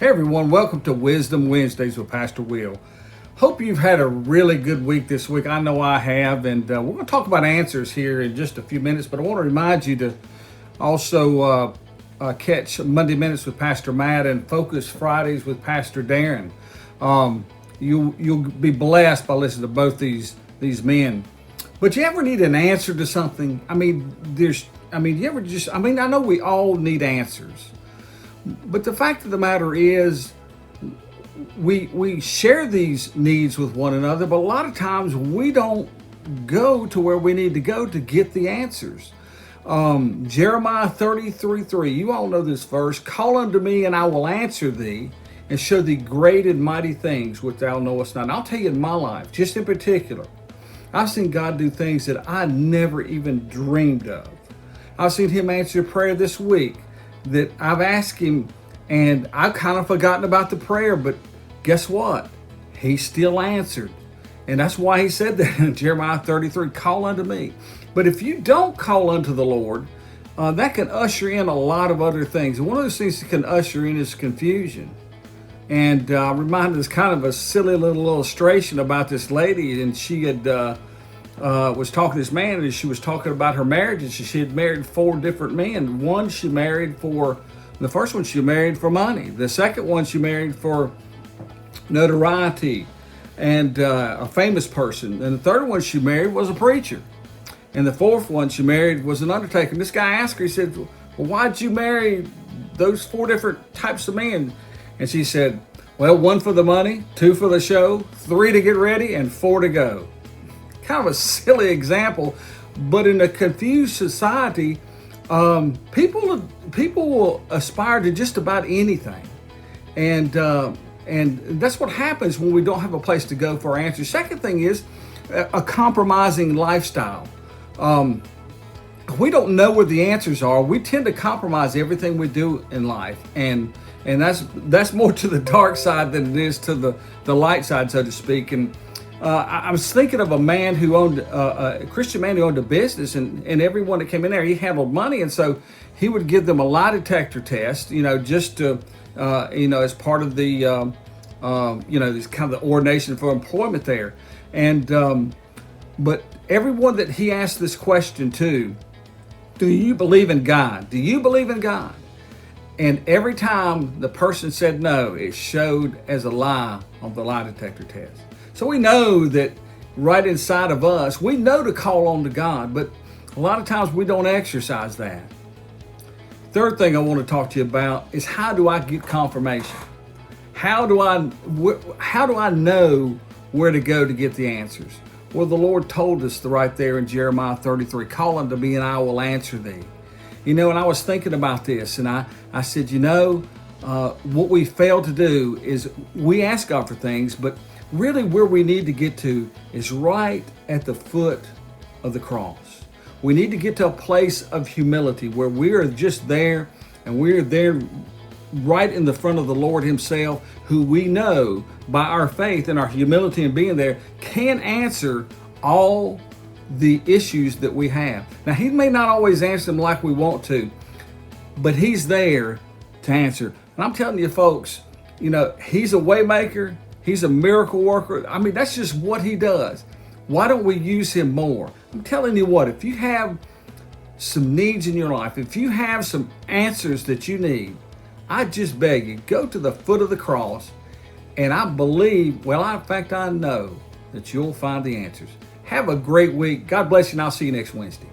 Hey everyone, welcome to Wisdom Wednesdays with Pastor Will. Hope you've had a really good week this week. I know I have, and we're going to talk about answers here in just a few minutes, but I want to remind you to also catch Monday Minutes with Pastor Matt and Focus Fridays with Pastor Darren. You'll be blessed by listening to both these men. But you ever need an answer to something? I know we all need answers. But the fact of the matter is, we share these needs with one another, but a lot of times we don't go to where we need to go to get the answers. Jeremiah 33:3, you all know this verse. Call unto me and I will answer thee and show thee great and mighty things which thou knowest not. And I'll tell you, in my life, just in particular, I've seen God do things that I never even dreamed of. I've seen him answer a prayer this week that I've asked him, and I've kind of forgotten about the prayer, but guess what? He still answered. And that's why he said that in Jeremiah 33, call unto me. But if you don't call unto the Lord, that can usher in a lot of other things. And one of those things that can usher in is confusion. And reminded us kind of a silly little illustration about this lady, and she had was talking to this man, and she was talking about her marriage, and she had married 4 different men. The first one she married for money. The second one she married for notoriety and a famous person. And the third one she married was a preacher. And the fourth one she married was an undertaker. And this guy asked her, he said, well, why'd you marry those 4 different types of men? And she said, well, 1 for the money, 2 for the show, 3 to get ready, and 4 to go. Kind of a silly example, but in a confused society, people will aspire to just about anything, and that's what happens when we don't have a place to go for our answers. Second thing is a compromising lifestyle. We don't know where the answers are. We tend to compromise everything we do in life, and that's more to the dark side than it is to the light side, so to speak. And I was thinking of a man who owned a Christian man who owned a business, and everyone that came in there, he handled money, and so he would give them a lie detector test, just to, as part of the, this kind of the ordination for employment there. And but everyone that he asked this question to, do you believe in God? Do you believe in God? And every time the person said no, it showed as a lie on the lie detector test. So we know that right inside of us, we know to call on to God, but a lot of times we don't exercise that. Third thing I want to talk to you about is, how do I get confirmation? How do I know where to go to get the answers? Well, the Lord told us right there in Jeremiah 33, call unto me and I will answer thee. And I was thinking about this, and I said, what we fail to do is we ask God for things, but really where we need to get to is right at the foot of the cross. We need to get to a place of humility where we are just there, and we're there right in the front of the Lord himself, who we know by our faith and our humility and being there can answer all the issues that we have. Now, he may not always answer them like we want to, but he's there to answer. And I'm telling you folks, he's a way maker. He's a miracle worker. That's just what he does. Why don't we use him more? I'm telling you what, if you have some needs in your life, if you have some answers that you need, I just beg you, go to the foot of the cross, and I believe, in fact, I know that you'll find the answers. Have a great week. God bless you, and I'll see you next Wednesday.